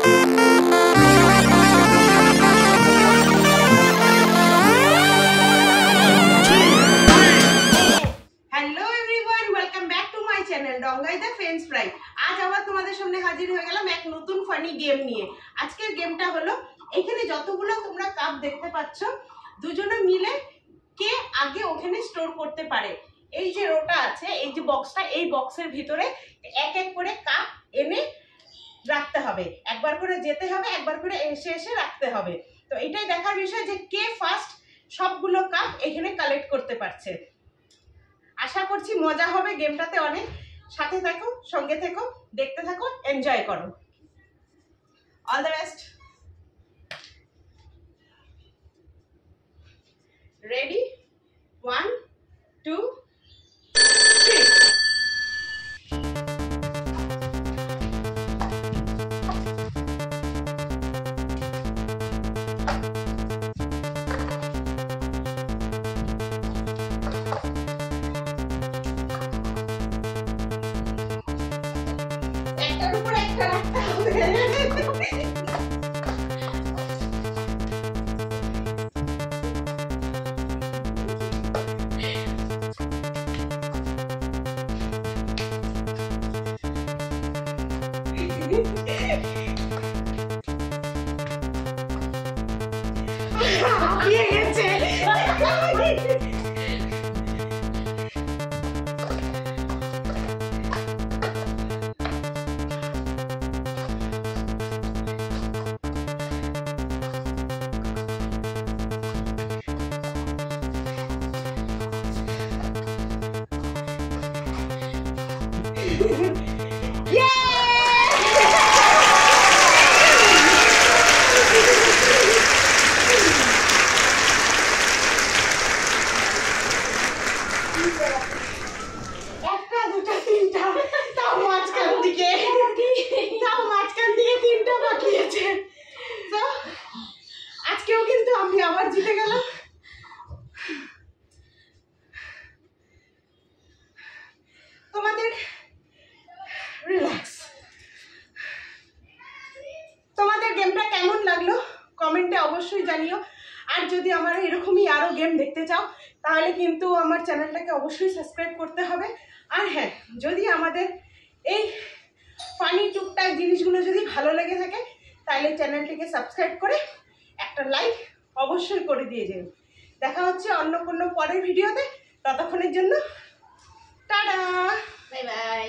आज আবার তোমাদের সামনে হাজির হয়ে গেলাম এক নতুন ফানি গেম নিয়ে। আজকের গেমটা হলো, এখানে যতগুলো তোমরা কাপ দেখতে পাচ্ছ, দুজনে মিলে কে আগে ওখানে স্টোর করতে পারে। এই যে রোটা আছে, এই যে বক্সটা, এই বক্সের ভিতরে এক এক করে কাপ এনে রাখতে হবে, একবার করে যেতে হবে, একবার করে এসে এসে রাখতে হবে। তো এটাই দেখার বিষয় যে কে ফার্স্ট সবগুলো কাপ এখানে কালেক্ট করতে পারছে। আশা করছি মজা হবে গেমটাতে অনেক। সাথে থাকো, সঙ্গে থেকো, দেখতে থাকো, এনজয় করো। All the best. রেডি? 1 2 3। একটার উপর একটা রাখতে হবে। হাঁপিয়ে গেছে। একটা দুটা তিনটা, তাও মাঝখান থেকে তিনটা বাকি আছে। তো আজকেও কিন্তু আমি আবার জিতে গেলাম। তোমাদের রিল্যাক্স। তোমাদের গেমটা কেমন লাগলো কমেন্টে অবশ্যই জানিও। আর যদি আমার এরকমই আরো গেম দেখতে চাও তাহলে কিন্তু আমার চ্যানেলটাকে অবশ্যই সাবস্ক্রাইব করতে হবে। আর হ্যাঁ, যদি আমাদের এই ফানি টুকটাক জিনিসগুলো যদি ভালো লেগে থাকে তাহলে চ্যানেলটিকে সাবস্ক্রাইব করে একটা লাইক অবশ্যই করে দিয়ে যাবে। দেখা হচ্ছে অন্য কোনো পরের ভিডিওতে। ততক্ষণের জন্য টাটা, বাই বাই।